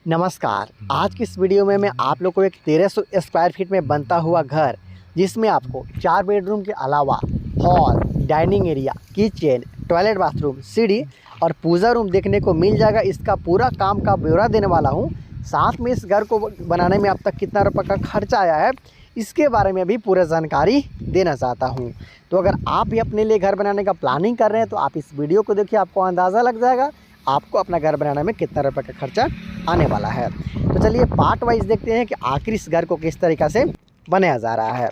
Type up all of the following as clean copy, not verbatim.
नमस्कार। आज की इस वीडियो में मैं आप लोग को एक 1300 स्क्वायर फीट में बनता हुआ घर, जिसमें आपको 4 बेडरूम के अलावा hall, dining area, kitchen, toilet, bathroom, सीढ़ी और पूजा रूम देखने को मिल जाएगा। इसका पूरा काम का ब्यौरा देने वाला हूँ। साथ में इस घर को बनाने में अब तक कितना रुपये का खर्चा आया है, इसके बारे में भी पूरा जानकारी देना चाहता हूँ। तो अगर आप भी अपने लिए घर बनाने का प्लानिंग कर रहे हैं तो आप इस वीडियो को देखिए, आपको अंदाज़ा लग जाएगा आपको अपना घर बनाने में कितना रुपये का खर्चा आने वाला है। तो चलिए पार्ट वाइज देखते हैं कि आखिर इस घर को किस तरीक़ा से बनाया जा रहा है।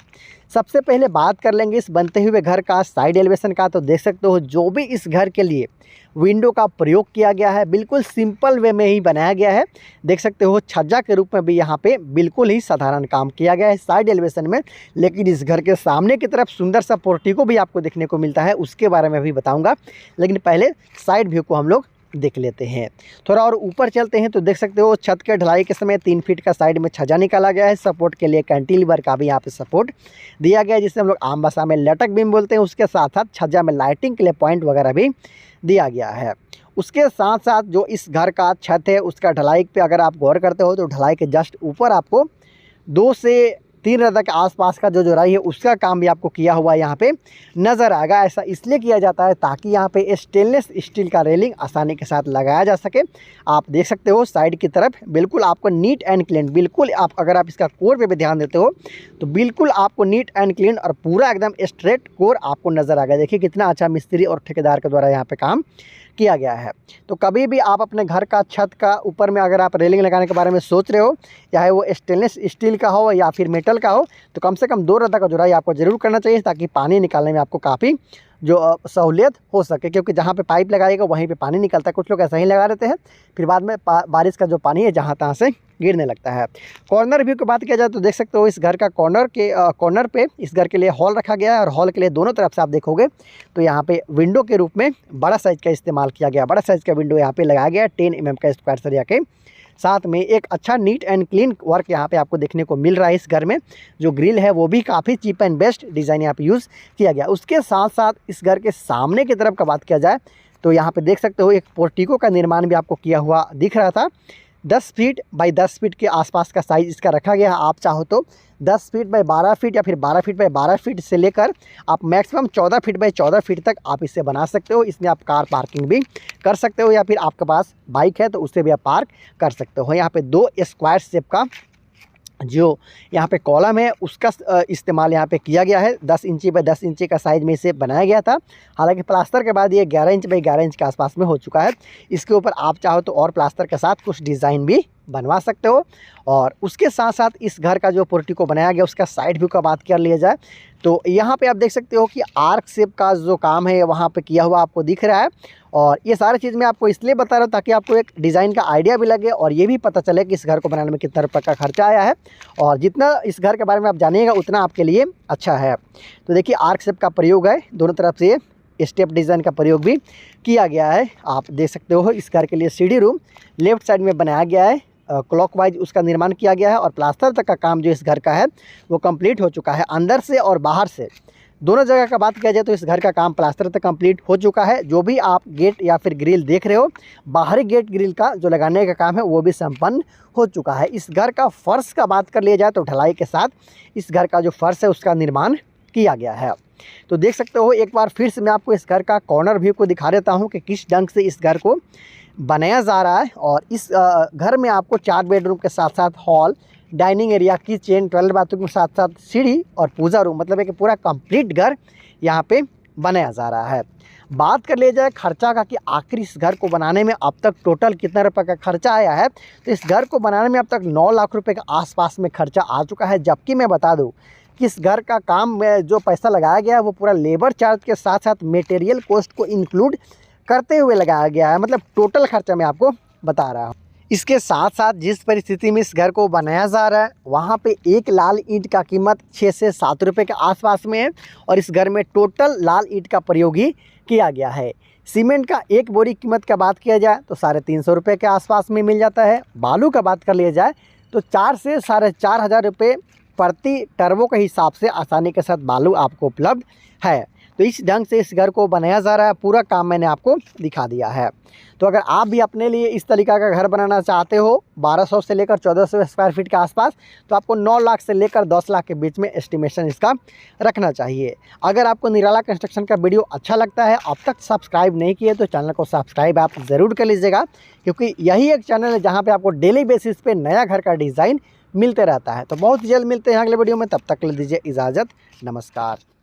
सबसे पहले बात कर लेंगे इस बनते हुए घर का साइड एलिवेशन का। तो देख सकते हो जो भी इस घर के लिए विंडो का प्रयोग किया गया है, बिल्कुल सिंपल वे में ही बनाया गया है। देख सकते हो छज्जा के रूप में भी यहाँ पे बिल्कुल ही साधारण काम किया गया है साइड एलिवेशन में। लेकिन इस घर के सामने की तरफ सुंदर सा पोर्टिको भी आपको देखने को मिलता है, उसके बारे में भी बताऊँगा। लेकिन पहले साइड व्यू को हम लोग देख लेते हैं। थोड़ा और ऊपर चलते हैं तो देख सकते हो छत के ढलाई के समय 3 फीट का साइड में छज्जा निकाला गया है। सपोर्ट के लिए कैंटिलीवर का भी यहाँ पे सपोर्ट दिया गया है, जिसे हम लोग आम भाषा में लटक बीम बोलते हैं। उसके साथ साथ छज्जा में लाइटिंग के लिए पॉइंट वगैरह भी दिया गया है। उसके साथ साथ जो इस घर का छत है उसका ढलाई पे अगर आप गौर करते हो तो ढलाई के जस्ट ऊपर आपको 2 से 3 रदा के आसपास का जो जुराई है उसका काम भी आपको किया हुआ यहाँ पे नज़र आएगा। ऐसा इसलिए किया जाता है ताकि यहाँ पे स्टेनलेस स्टील का रेलिंग आसानी के साथ लगाया जा सके। आप देख सकते हो साइड की तरफ बिल्कुल आपको नीट एंड क्लीन, बिल्कुल आप अगर आप इसका कोर पे भी ध्यान देते हो तो बिल्कुल आपको नीट एंड क्लीन और पूरा एकदम स्ट्रेट कोर आपको नज़र आएगा। देखिए कितना अच्छा मिस्त्री और ठेकेदार के द्वारा यहाँ पे काम किया गया है। तो कभी भी आप अपने घर का छत का ऊपर में अगर आप रेलिंग लगाने के बारे में सोच रहे हो, चाहे वो स्टेनलेस स्टील का हो या फिर मेटल का हो, तो कम से कम 2 रद्दा का जुराई आपको ज़रूर करना चाहिए ताकि पानी निकालने में आपको काफ़ी जो सहूलियत हो सके। क्योंकि जहाँ पे पाइप लगाएगा वहीं पे पानी निकलता है। कुछ लोग ऐसा ही लगा देते हैं, फिर बाद में बारिश का जो पानी है जहाँ तहाँ से गिरने लगता है। कॉर्नर व्यू की बात किया जाए तो देख सकते हो इस घर का कॉर्नर पे इस घर के लिए हॉल रखा गया है। और हॉल के लिए दोनों तरफ से आप देखोगे तो यहाँ पे विंडो के रूप में बड़ा साइज़ का इस्तेमाल किया गया। बड़ा साइज़ का विंडो यहाँ पे लगाया गया 10 mm का स्क्वायर एरिया के साथ में। एक अच्छा नीट एंड क्लीन वर्क यहाँ पे आपको देखने को मिल रहा है। इस घर में जो ग्रिल है वो भी काफ़ी चीप एंड बेस्ट डिज़ाइन यहाँ पे यूज़ किया गया। उसके साथ साथ इस घर के सामने की तरफ का बात किया जाए तो यहाँ पे देख सकते हो एक पोर्टिको का निर्माण भी आपको किया हुआ दिख रहा था। 10 फीट बाई 10 फीट के आसपास का साइज़ इसका रखा गया है। आप चाहो तो 10 फीट बाई 12 फीट या फिर 12 फीट बाई 12 फीट से लेकर आप मैक्सिमम 14 फीट बाई 14 फीट तक आप इसे बना सकते हो। इसमें आप कार पार्किंग भी कर सकते हो या फिर आपके पास बाइक है तो उससे भी आप पार्क कर सकते हो। यहाँ पे 2 स्क्वायर शेप का जो यहाँ पे कॉलम है उसका इस्तेमाल यहाँ पे किया गया है। 10 इंची बाई 10 इंची का साइज़ में इसे बनाया गया था। हालांकि प्लास्टर के बाद ये 11 इंच बाई 11 इंच के आसपास में हो चुका है। इसके ऊपर आप चाहो तो और प्लास्टर के साथ कुछ डिज़ाइन भी बनवा सकते हो। और उसके साथ साथ इस घर का जो पोर्टिको बनाया गया उसका साइड व्यू का बात कर लिया जाए तो यहाँ पे आप देख सकते हो कि आर्क शेप का जो काम है वहाँ पे किया हुआ आपको दिख रहा है। और ये सारी चीज़ मैं आपको इसलिए बता रहा हूँ ताकि आपको एक डिज़ाइन का आइडिया भी लगे और ये भी पता चले कि इस घर को बनाने में कितना रुपये का खर्चा आया है। और जितना इस घर के बारे में आप जानिएगा उतना आपके लिए अच्छा है। तो देखिए आर्क शेप का प्रयोग है, दोनों तरफ से स्टेप डिज़ाइन का प्रयोग भी किया गया है। आप देख सकते हो इस घर के लिए सीढ़ी रूम लेफ्ट साइड में बनाया गया है। क्लॉकवाइज उसका निर्माण किया गया है और प्लास्टर तक का काम जो इस घर का है वो कंप्लीट हो चुका है। अंदर से और बाहर से दोनों जगह का बात किया जाए तो इस घर का काम प्लास्टर तक कंप्लीट हो चुका है। जो भी आप गेट या फिर ग्रिल देख रहे हो, बाहरी गेट ग्रिल का जो लगाने का काम है वो भी संपन्न हो चुका है। इस घर का फर्श का बात कर लिया जाए तो ढलाई के साथ इस घर का जो फर्श है उसका निर्माण किया गया है। तो देख सकते हो एक बार फिर से मैं आपको इस घर का कॉर्नर व्यू को दिखा देता हूँ कि किस ढंग से इस घर को बनाया जा रहा है। और इस घर में आपको 4 बेडरूम के साथ साथ hall, dining area, kitchen, toilet, bathroom के साथ साथ सीढ़ी और पूजा रूम, मतलब है कि पूरा कंप्लीट घर यहाँ पे बनाया जा रहा है। बात कर लिया जाए खर्चा का कि आखिर इस घर को बनाने में अब तक टोटल कितना रुपये का खर्चा आया है, तो इस घर को बनाने में अब तक 9 लाख रुपये के आसपास में खर्चा आ चुका है। जबकि मैं बता दूँ कि इस घर का काम में जो पैसा लगाया गया है वो पूरा लेबर चार्ज के साथ साथ मटेरियल कॉस्ट को इंक्लूड करते हुए लगाया गया है। मतलब टोटल खर्चा मैं आपको बता रहा हूँ। इसके साथ साथ जिस परिस्थिति में इस घर को बनाया जा रहा है वहाँ पे एक लाल ईंट का कीमत 6 से 7 रुपये के आसपास में है। और इस घर में टोटल लाल ईंट का प्रयोग ही किया गया है। सीमेंट का एक बोरी कीमत का बात किया जाए तो 350 रुपये के आसपास में मिल जाता है। बालू का बात कर लिया जाए तो 4 से 4,500 रुपये प्रति टर्बो के हिसाब से आसानी के साथ बालू आपको उपलब्ध है। तो इस ढंग से इस घर को बनाया जा रहा है, पूरा काम मैंने आपको दिखा दिया है। तो अगर आप भी अपने लिए इस तरीका का घर बनाना चाहते हो 1200 से लेकर 1400 स्क्वायर फीट के आसपास, तो आपको 9 लाख से लेकर 10 लाख के बीच में एस्टिमेशन इसका रखना चाहिए। अगर आपको निराला कंस्ट्रक्शन का वीडियो अच्छा लगता है, अब तक सब्सक्राइब नहीं किए तो चैनल को सब्सक्राइब आप ज़रूर कर लीजिएगा, क्योंकि यही एक चैनल है जहाँ पे आपको डेली बेसिस पे नया घर का डिज़ाइन मिलते रहता है। तो बहुत जल्द मिलते हैं अगले वीडियो में, तब तक ले दीजिए इजाज़त, नमस्कार।